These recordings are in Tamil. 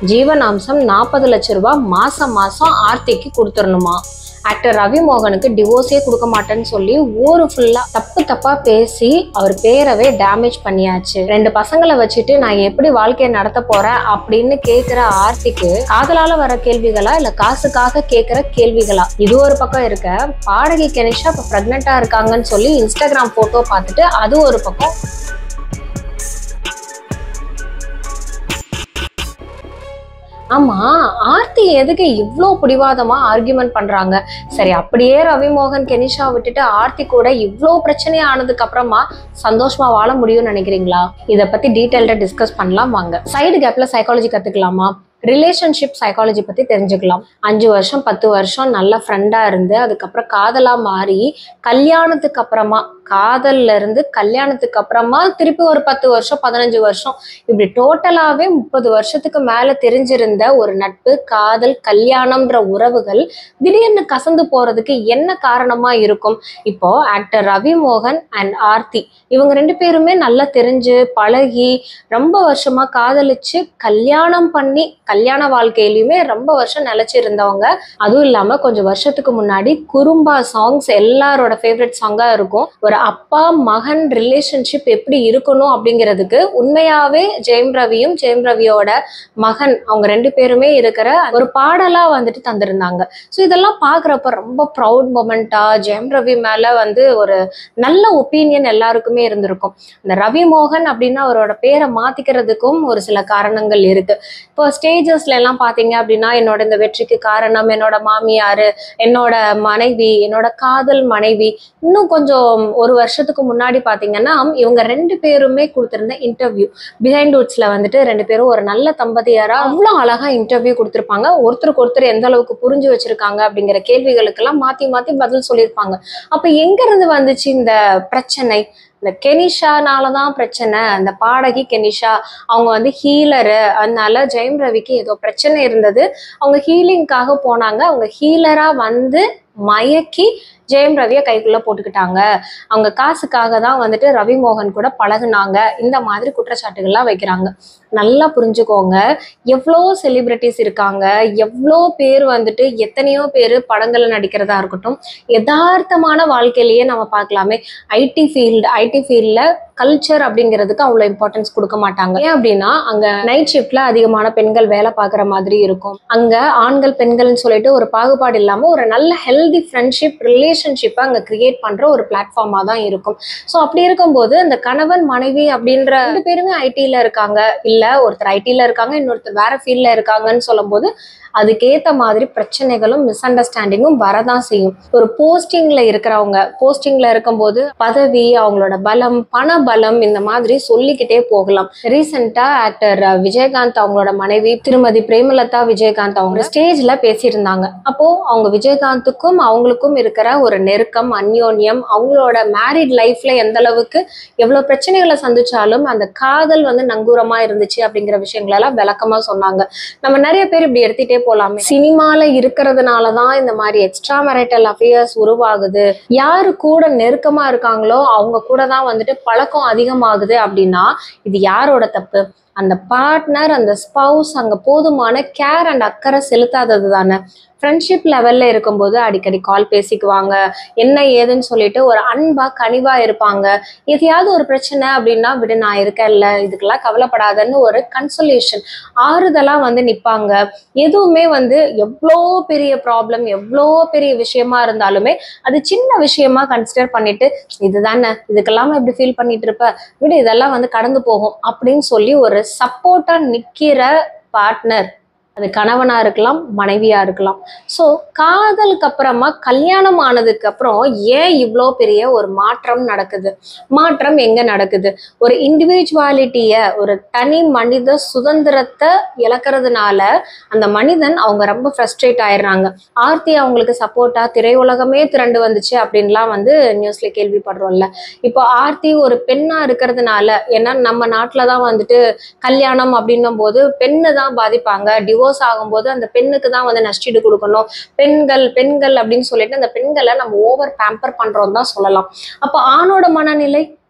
ஜீவனாம்சம் 40 லட்சம் ரூபாய் மாசம் மாசம் ஆர்த்திக்கு கொடுத்துடணுமா? ஆக்டர் ரவி மோகனுக்கு டிவோர்ஸே கொடுக்க மாட்டேன்னு சொல்லி ஊரு ஃபுல்லா தப்பா பேசி அவர் பேரவே டேமேஜ் பண்ணியாச்சு. 2 பசங்களை வச்சுட்டு நான் எப்படி வாழ்க்கையை நடத்த போறேன் அப்படின்னு கேக்குற ஆர்த்திக்கு காதலால வர கேள்விகளா இல்ல காசுக்காக கேக்குற கேள்விகளா? இது ஒரு பக்கம் இருக்க, பாடகி கெனிஷா இப்ப பிரெக்னெண்டா இருக்காங்கன்னு சொல்லி இன்ஸ்டாகிராம் போட்டோ பார்த்துட்டு அது ஒரு பக்கம். ஆமா, ஆர்த்தி எதுக்கு இவ்ளோ பிடிவாதமா ஆர்கியூமெண்ட் பண்றாங்க? சரி, அப்படியே ரவி மோகன் கெனிஷா விட்டுட்டு ஆர்த்தி கூட இவ்ளோ பிரச்சனை ஆனதுக்கு அப்புறமா சந்தோஷமா வாழ முடியும்னு நினைக்கிறீங்களா? இத பத்தி டீடைல்டா டிஸ்கஸ் பண்ணலாம் வாங்க. சைடு கேப்ல சைக்காலஜி கத்துக்கலாமா? ரிலேஷன்ஷிப் சைக்காலஜி பத்தி தெரிஞ்சுக்கலாம். 5 வருஷம் 10 வருஷம் நல்ல ஃப்ரெண்டா இருந்து அதுக்கப்புறம் காதலா மாறி கல்யாணத்துக்கு அப்புறமா, காதல்ல இருந்து கல்யாணத்துக்கு அப்புறமா திருப்பி ஒரு 10 வருஷம் 15 வருஷம் இப்படி டோட்டலாவே 30 வருஷத்துக்கு மேல தெரிஞ்சிருந்த ஒரு நட்பு, காதல், கல்யாணம்ன்ற உறவுகள் திடீர்னு கசந்து போறதுக்கு என்ன காரணமா இருக்கும்? இப்போ ஆக்டர் ரவி மோகன் அண்ட் ஆர்த்தி இவங்க 2 பேருமே நல்லா தெரிஞ்சு பழகி ரொம்ப வருஷமா காதலிச்சு கல்யாணம் பண்ணி கல்யாண வாழ்க்கையிலுமே ரொம்ப வருஷம் நிலைச்சு இருந்தவங்க. அதுவும் இல்லாம கொஞ்சம் வருஷத்துக்கு முன்னாடி குறும்பா சாங்ஸ் எல்லாரோட ஃபேவரட் சாங்கா இருக்கும். ஒரு அப்பா மகன் ரிலேஷன்ஷிப் எப்படி இருக்கணும் அப்படிங்கிறதுக்கு உண்மையாவே ஜெயம் ரவியும் ஜெயம் ரவியோட மகன் அவங்க 2 பேருமே இருக்கிற ஒரு பாடலா வந்துட்டு தந்திருந்தாங்க. ஸோ இதெல்லாம் பாக்குறப்ப ரொம்ப ப்ரௌட் மொமெண்டா ஜெயம் ரவி மேல ஒரு நல்ல ஒப்பீனியன் எல்லாருக்குமே இருந்திருக்கும். இந்த ரவி மோகன் அப்படின்னு அவரோட பேரை மாத்திக்கிறதுக்கும் ஒரு சில காரணங்கள் இருக்கு. இப்போ ஸ்டேஜஸ்ல எல்லாம் பாத்தீங்க அப்படின்னா என்னோட இந்த வெற்றிக்கு காரணம் என்னோட மாமியாரு, என்னோட மனைவி, என்னோட காதல் மனைவி. இன்னும் கொஞ்சம் ஒரு வருஷத்துக்கு முன்னாடி பாத்தீங்கன்னா இவங்க 2 பேருமே கொடுத்திருந்த இன்டர்வியூ பிஹைண்ட் வுட்ஸ்ல வந்துட்டு 2 பேரும் ஒரு நல்ல தம்பதியாரா அவ்வளவு அழகா இன்டர்வியூ கொடுத்திருப்பாங்க. ஒருத்தருக்கு ஒருத்தர் எந்த அளவுக்கு புரிஞ்சு வச்சிருக்காங்க அப்படிங்கிற கேள்விகளுக்கு எல்லாம் மாத்தி மாத்தி பதில் சொல்லியிருப்பாங்க. அப்ப எங்க இருந்து வந்துச்சு இந்த பிரச்சனை? இந்த கெனிஷானாலதான் பிரச்சனை. அந்த பாடகி கெனிஷா அவங்க ஹீலரு, அதனால ஜெயம் ரவிக்கு ஏதோ பிரச்சனை இருந்தது. அவங்க ஹீலிங்காக போனாங்க. அவங்க ஹீலரா மயக்கி ஜெயம் ரவியை கைக்குள்ள போட்டுக்கிட்டாங்க. அவங்க காசுக்காக தான் ரவி மோகன் கூட பழகுனாங்க. இந்த மாதிரி குற்றச்சாட்டுகள்லாம் வைக்கிறாங்க. நல்லா புரிஞ்சுக்கோங்க, எவ்வளோ செலிபிரிட்டிஸ் இருக்காங்க, எவ்வளோ பேர் எத்தனையோ பேர் படங்கள்ல நடிக்கிறதா இருக்கட்டும், யதார்த்தமான வாழ்க்கையிலேயே நம்ம பார்க்கலாமே. ஐடி ஃபீல்ட்ல கல்ச்சர் அப்படிங்கிறதுக்கு அவ்வளோ இம்பார்ட்டன்ஸ் கொடுக்க மாட்டாங்க. ஏன் அப்படின்னா அங்க நைட் ஷிஃப்ட்ல அதிகமான பெண்கள் வேலை பார்க்குற மாதிரி இருக்கும். அங்க ஆண்கள் பெண்கள்னு சொல்லிட்டு ஒரு பாகுபாடு இல்லாம ஒரு நல்ல ஹெல்தி ஃப்ரெண்ட்ஷிப் ரிலேஷன்ஷிப்பை அங்க கிரியேட் பண்ற ஒரு பிளாட்ஃபார்மா தான் இருக்கும். ஸோ அப்படி இருக்கும்போது அந்த கணவன் மனைவி அப்படின்ற 2 பேருமே ஐடில இருக்காங்க, இல்ல ஒருத்தர் ஐடில இருக்காங்க இன்னொருத்தர் வேற ஃபீல்ட்ல இருக்காங்கன்னு சொல்லும் போது அதுக்கேத்த மாதிரி பிரச்சனைகளும் மிஸ் அண்டர்ஸ்டாண்டிங்கும் வரதான் செய்யும். ஒரு போஸ்டிங்ல இருக்கிறவங்க போஸ்டிங்ல இருக்கும்போது பதவி, அவங்களோட பலம், பண பலம், இந்த மாதிரி சொல்லிக்கிட்டே போகலாம். ரீசெண்டா ஆக்டர் விஜயகாந்த் அவங்களோட மனைவி திருமதி பிரேமலதா விஜயகாந்த் அவங்க ஸ்டேஜ்ல பேசியிருந்தாங்க. அப்போ அவங்க விஜயகாந்துக்கும் அவங்களுக்கும் இருக்கிற ஒரு நெருக்கம், அந்யோன்யம், அவங்களோட மேரிட் லைஃப்ல எந்த அளவுக்கு எவ்வளவு பிரச்சனைகளை சந்திச்சாலும் அந்த காதல் நங்கூரமா இருந்துச்சு அப்படிங்கிற விஷயங்கள் எல்லாம் விளக்கமா சொன்னாங்க. நம்ம நிறைய பேர் இப்படி எடுத்துட்டே போலாமே. சினிமால இருக்கிறதுனாலதான் இந்த மாதிரி எக்ஸ்ட்ரா மேரிட்டல் அஃபேர்ஸ் உருவாகுது, யாரு கூட நெருக்கமா இருக்காங்களோ அவங்க கூட தான் பழக்கம் அதிகமாகுது அப்படின்னா இது யாரோட தப்பு? அந்த பார்ட்னர், அந்த ஸ்பவுஸ் அங்க போதுமான கேர் அண்ட் அக்கறை செலுத்தாதது தானே. ஃப்ரெண்ட்ஷிப் லெவல்ல இருக்கும்போது அடிக்கடி கால் பேசிக்குவாங்க, என்ன ஏதுன்னு சொல்லிட்டு ஒரு அன்பா கனிவா இருப்பாங்க. எதையாவது ஒரு பிரச்சனை அப்படின்னா விடு நான் இருக்கேன்ல, இதுக்கெல்லாம் கவலைப்படாதன்னு ஒரு கன்சோலேஷன், ஆறுதலா நிப்பாங்க. எதுவுமே எவ்வளோ பெரிய ப்ராப்ளம், எவ்வளோ பெரிய விஷயமா இருந்தாலுமே அது சின்ன விஷயமா கன்சிடர் பண்ணிட்டு இதுதானே, இதுக்கெல்லாம் எப்படி ஃபீல் பண்ணிட்டு இருப்ப, விடு இதெல்லாம் கடந்து போகும் அப்படின்னு சொல்லி ஒரு சப்போர்ட்டா நிக்கிற பார்ட்னர், அது கணவனா இருக்கலாம், மனைவியா இருக்கலாம். ஸோ காதலுக்கு அப்புறமா கல்யாணம் ஆனதுக்கு அப்புறம் ஏன் இவ்வளோ பெரிய ஒரு மாற்றம் நடக்குது? மாற்றம் எங்க நடக்குது? ஒரு இண்டிவிஜுவாலிட்டிய, ஒரு தனி மனித சுதந்திரத்தை இழக்கிறதுனால அந்த மனிதன் அவங்க ரொம்ப ஃப்ரஸ்ட்ரேட் ஆயிடுறாங்க. ஆர்த்தி அவங்களுக்கு சப்போர்ட்டா திரையுலகமே திரண்டு வந்துச்சு அப்படின்லாம் நியூஸ்ல கேள்விப்படுறோம்ல. இப்போ ஆர்த்தி ஒரு பெண்ணா இருக்கிறதுனால, ஏன்னா நம்ம நாட்டுல தான் கல்யாணம் அப்படின்னும் போது பெண்ணு தான் பாதிப்பாங்க, டிவோர்ஸ் ஆகும்போது அந்த பெண்ணுக்கு தான் நஷ்டீடு கொடுக்கணும், பெண்கள் பெண்கள் அப்படின்னு சொல்லிட்டு அந்த பெண்களை நம்ம ஓவர் பேம்பர் பண்றோம் தான் சொல்லலாம். அப்ப ஆணோட மனநிலை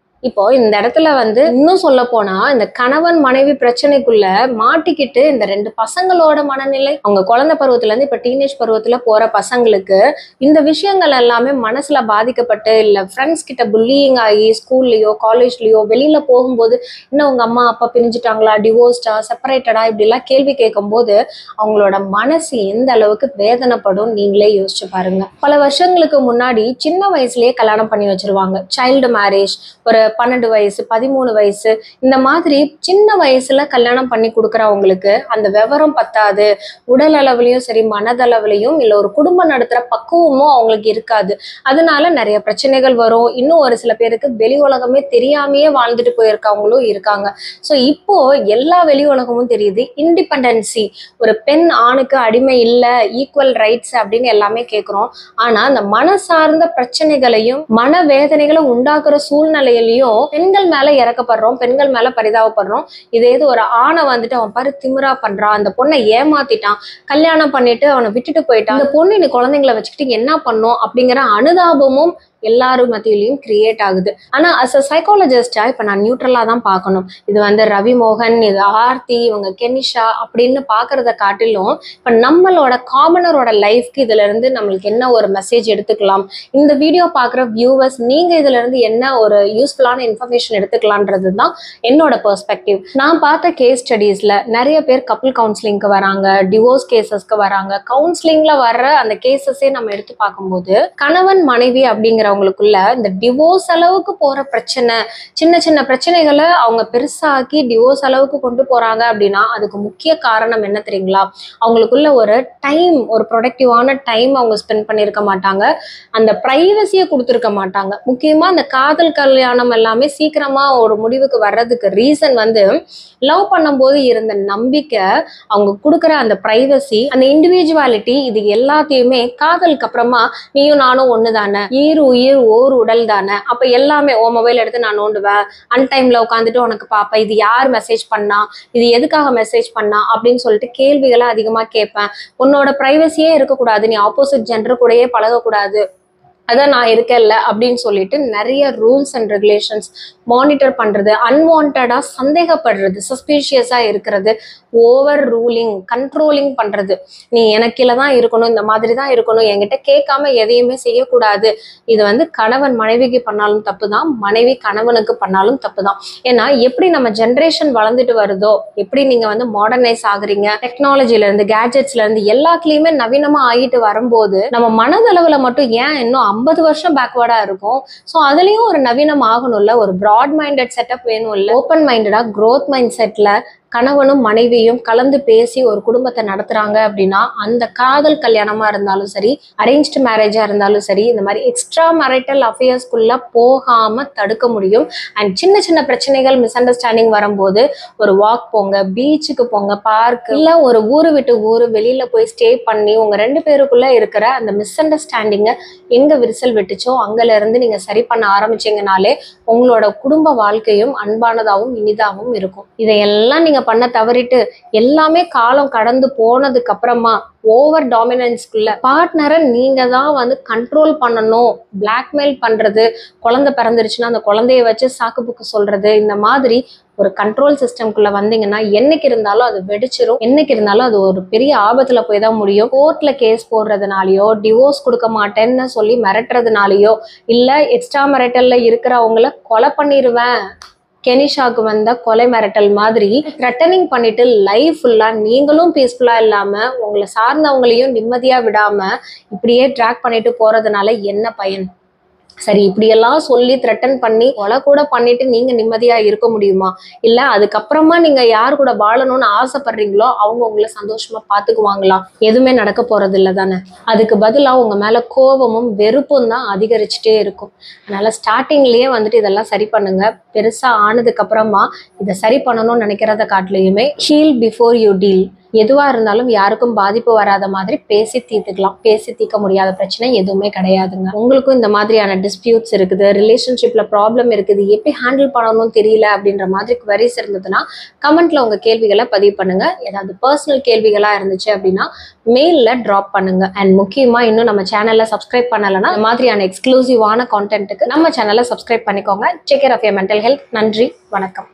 இப்போ இந்த இடத்துல வந்து இன்னும் சொல்ல போனா இந்த கணவன் மனைவி பிரச்சனைக்குள்ள மாட்டிக்கிட்டு இந்த 2 பசங்களோட மனநிலை, அவங்க குழந்தை பருவத்துல இருந்து இப்ப டீனேஜ் பருவத்துல போற பசங்களுக்கு இந்த விஷயங்கள் எல்லாமே மனசுல பாதிக்கப்பட்டு, இல்ல ஃப்ரெண்ட்ஸ் கிட்ட புல்லிங் ஆகி ஸ்கூல்லயோ காலேஜ்லயோ வெளியில போகும்போது இன்னும் உங்க அம்மா அப்பா பிரிஞ்சுட்டாங்களா, டிவோர்ஸ்டா, செப்பரேட்டடா, இப்படி எல்லாம் கேள்வி கேட்கும் போது அவங்களோட மனசு எந்த அளவுக்கு வேதனைப்படும் நீங்களே யோசிச்சு பாருங்க. பல வருஷங்களுக்கு முன்னாடி சின்ன வயசுலயே கல்யாணம் பண்ணி வச்சிருவாங்க. சைல்டு மேரேஜ், ஒரு 12 வயசு 13 வயசு இந்த மாதிரி சின்ன வயசுல கல்யாணம் பண்ணி கொடுக்கறவங்களுக்கு அந்த விவரம் பத்தாது, உடல் அளவுலயும் சரி மனதளவுலயும் இல்ல ஒரு குடும்பம் நடத்துற பக்குவமும் அவங்களுக்கு இருக்காது. அதனால நிறைய பிரச்சனைகள் வரும். இன்னும் ஒரு சில பேருக்கு வெளி உலகமே தெரியாமையே வாழ்ந்துட்டு போயிருக்கவங்களும் இருக்காங்க. ஸோ இப்போ எல்லா வெளி உலகமும் தெரியுது. இண்டிபெண்டன்சி, ஒரு பெண் ஆணுக்கு அடிமை இல்ல, ஈக்குவல் ரைட்ஸ் அப்படின்னு எல்லாமே கேட்கிறோம். ஆனா அந்த மனசார்ந்த பிரச்சனைகளையும் மனவேதனைகளை உண்டாக்குற சூழ்நிலையிலையும் பெண்கள் மேல இறக்கப்படுறோம், பெண்கள் மேல பரிதாபப்படுறோம். இதே இது ஒரு ஆணை வந்துட்டு அவன் பாரு திமிரா பண்றான், அந்த பொண்ணை ஏமாத்திட்டான், கல்யாணம் பண்ணிட்டு அவனை விட்டுட்டு போயிட்டான், அந்த பொண்ணு நீ குழந்தைங்களை வச்சுக்கிட்டு என்ன பண்ணும் அப்படிங்கிற அனுதாபமும் எல்லாரும் மத்தியிலையும் கிரியேட் ஆகுது. ஆனா அஸ் அ சைக்காலஜிஸ்டா இப்ப நான் நியூட்ரலா தான் பார்க்கணும். இது வந்து ரவி மோகன், இது ஆர்த்தி, இவங்க கெனிஷா அப்படின்னு பாக்குறத காட்டிலும் இப்ப நம்மளோட காமனரோட லைஃப்க்கு இதுல இருந்து நம்மளுக்கு என்ன ஒரு மெசேஜ் எடுத்துக்கலாம், இந்த வீடியோ பாக்குற வியூவர்ஸ் நீங்க இதுல இருந்து என்ன ஒரு யூஸ்ஃபுல்லான இன்ஃபர்மேஷன் எடுத்துக்கலான்றது தான் என்னோட பெர்ஸ்பெக்டிவ். நான் பார்த்த கேஸ் ஸ்டடீஸ்ல நிறைய பேர் கப்புள் கவுன்சிலிங்க்கு வராங்க, டிவோர்ஸ் கேசஸ்க்கு வராங்க. கவுன்சிலிங்ல வர்ற அந்த கேசஸே நம்ம எடுத்து பார்க்கும்போது கணவன் மனைவி அப்படிங்கிற அவங்களுக்குள்ள இந்த டிவோர்ஸ் அளவுக்கு போற பிரச்சனை, சின்ன சின்ன பிரச்சனைகளை அவங்க பெருசாக்கி டிவோர்ஸ் அளவுக்கு கொண்டு போறாங்க அப்படின்னா அதுக்கு முக்கிய காரணம் என்ன தெரியுங்களா? அவங்களுக்குள்ள ஒரு டைம், ஒரு ப்ரொடக்டிவான டைம் அவங்க ஸ்பெண்ட் பண்ணியிருக்க மாட்டாங்க, அந்த பிரைவசியை கொடுத்துருக்க மாட்டாங்க. முக்கியமா அந்த காதல் கல்யாணம் எல்லாமே சீக்கிரமா ஒரு முடிவுக்கு வர்றதுக்கு ரீசன் வந்து லவ் பண்ணும்போது இருந்த நம்பிக்கை, அவங்க கொடுக்குற அந்த பிரைவசி, அந்த இண்டிவிஜுவாலிட்டி, இது எல்லாத்தையுமே காதலுக்கு அப்புறமா நீயும் நானும் ஒண்ணு தானே, ஈரு உயிர் ஓர் உடல் தானே, அப்ப எல்லாமே ஓ மொபைல் எடுத்து நான் நோண்டுவேன், அன்டைம்ல உட்காந்துட்டு உனக்கு பாப்பேன், இது யார் மெசேஜ் பண்ணா, இது எதுக்காக மெசேஜ் பண்ணா அப்படின்னு சொல்லிட்டு கேள்விகளை அதிகமா கேட்பேன். உன்னோட பிரைவசியே இருக்கக்கூடாது, நீ ஆப்போசிட் ஜெண்டர் கூடயே பழகக்கூடாது, அதான் நான் இருக்கேன்ல அப்படின்னு சொல்லிட்டு நிறைய ரூல்ஸ் அண்ட் ரெகுலேஷன்ஸ் மானிட்டர் பண்றது, அன்வான்டா சந்தேகப்படுறது, சஸ்பீஷியஸா இருக்கிறது, ஓவர் ரூலிங், கண்ட்ரோலிங் பண்றது, நீ எனக்கு கீழே தான் இருக்கணும், இந்த மாதிரி தான் இருக்கணும், என்கிட்ட கேட்காம எதையுமே செய்யக்கூடாது. இது வந்து கணவன் மனைவிக்கு பண்ணாலும் தப்பு தான், மனைவி கணவனுக்கு பண்ணாலும் தப்பு தான். ஏன்னா எப்படி நம்ம ஜென்ரேஷன் வளர்ந்துட்டு வருதோ, எப்படி நீங்க வந்து மாடர்னைஸ் ஆகுறீங்க, டெக்னாலஜில இருந்து கேட்ஜெட்ஸ்ல இருந்து எல்லாத்துலயுமே நவீனமா ஆகிட்டு வரும்போது நம்ம மனதளவுல மட்டும் ஏன் இன்னும் 50 வருஷம் பேக்வர்டா இருக்கும். ஸோ அதுலயும் ஒரு நவீனம் ஆகணும்ல, ஒரு பிராட் மைண்டட் செட்டப் வேணும் இல்ல, ஓப்பன் மைண்டடா க்ரோத் மைண்ட் செட்ல கணவனும் மனைவியும் கலந்து பேசி ஒரு குடும்பத்தை நடத்துறாங்க அப்படின்னா அந்த காதல் கல்யாணமா இருந்தாலும் சரி, அரேஞ்ச்டு மேரேஜா இருந்தாலும் சரி, இந்த மாதிரி எக்ஸ்ட்ரா மேரிட்டல் அஃபேர்ஸ்குள்ள போகாம தடுக்க முடியும். அண்ட் சின்ன சின்ன பிரச்சனைகள், மிஸ் அண்டர்ஸ்டாண்டிங் வரும்போது ஒரு வாக் போங்க, பீச்சுக்கு போங்க, பார்க் இல்ல ஒரு ஊரு விட்டு ஊரு வெளியில போய் ஸ்டே பண்ணி உங்க 2 பேருக்குள்ள இருக்கிற அந்த மிஸ் அண்டர்ஸ்டாண்டிங்கை எங்க விரிசல் விட்டுச்சோ அங்கல இருந்து நீங்க சரி பண்ண ஆரம்பிச்சீங்கனாலே உங்களோட குடும்ப வாழ்க்கையும் அன்பானதாகவும் இனிதாகவும் இருக்கும். இதையெல்லாம் நீங்க பண்ண தவறிட்டு எல்லாமே காலம் கடந்து போனதுக்கு அப்புறமா ஓவர் டாமினன்ஸ்குள்ள பார்ட்னரை நீங்க தான் வந்து கண்ட்ரோல் பண்ணணும், பிளாக்மெயில் பண்றது, குழந்தை பிறந்துருச்சுன்னா அந்த குழந்தைய வச்சு சாக்கு புக்கு சொல்றது, இந்த மாதிரி ஒரு கண்ட்ரோல் சிஸ்டம்குள்ள வந்தீங்கன்னா என்னைக்கு இருந்தாலும் அது வெடிச்சிரும், என்னைக்கு இருந்தாலும் அது ஒரு பெரிய ஆபத்துல போய் தான் முடியும். கோர்ட்ல கேஸ் போடுறதுனாலயோ, டிவோர்ஸ் கொடுக்க மாட்டேன்னு சொல்லி மிரட்டுறதுனாலயோ, இல்ல எக்ஸ்ட்ரா மிரட்டல்ல இருக்கிறவங்கள கொலை பண்ணிடுவேன், கெனிஷாக்கு வந்த கொலை மிரட்டல் மாதிரி த்ரெட்டனிங் பண்ணிட்டு லைஃப் ஃபுல்லா நீங்களும் பீஸ்ஃபுல்லா இல்லாம உங்களை சார்ந்தவங்களையும் நிம்மதியா விடாம இப்படியே ட்ராக் பண்ணிட்டு போறதுனால என்ன பயன்? சரி, இப்படியெல்லாம் சொல்லி த்ரெட்டன் பண்ணி கொலை கூட பண்ணிட்டு நீங்க நிம்மதியா இருக்க முடியுமா? இல்ல அதுக்கப்புறமா நீங்க யார் கூட வாழணும்னு ஆசைப்படுறீங்களோ அவங்க உங்களை சந்தோஷமா பாத்துக்குவாங்களா? எதுவுமே நடக்க போறது இல்லை தானே. அதுக்கு பதிலா உங்க மேல கோபமும் வெறுப்பும் தான் அதிகரிச்சுட்டே இருக்கும். அதனால ஸ்டார்டிங்லயே வந்துட்டு இதெல்லாம் சரி பண்ணுங்க. பெருசா ஆனதுக்கு அப்புறமா இதை சரி பண்ணணும்னு நினைக்கிறத காட்டிலையுமே ஹீல் பிஃபோர் யூ டீல், எதுவா இருந்தாலும் யாருக்கும் பாதிப்பு வராத மாதிரி பேசி தீர்த்துக்கலாம். பேசி தீர்க்க முடியாத பிரச்சனை எதுவுமே கிடையாதுங்க. உங்களுக்கும் இந்த மாதிரியான டிஸ்பியூட்ஸ் இருக்குது, ரிலேஷன்ஷிப்ல ப்ராப்ளம் இருக்குது, எப்படி ஹேண்டில் பண்ணணும்னு தெரியல அப்படின்ற மாதிரி குவரிஸ் இருந்ததுன்னா கமெண்ட்ல உங்க கேள்விகளை பதிவு பண்ணுங்க. ஏதாவது பர்சனல் கேள்விகளா இருந்துச்சு அப்படின்னா மெயில்ல டிராப் பண்ணுங்க. அண்ட் முக்கியமா இன்னும் நம்ம சேனல்ல சப்ஸ்கிரைப் பண்ணலைன்னா இந்த மாதிரியான எக்ஸ்க்ளூசிவான கான்டென்ட்டுக்கு நம்ம சேனலை சப்ஸ்கிரைப் பண்ணிக்கோங்க. Take care of your mental health. நன்றி, வணக்கம்.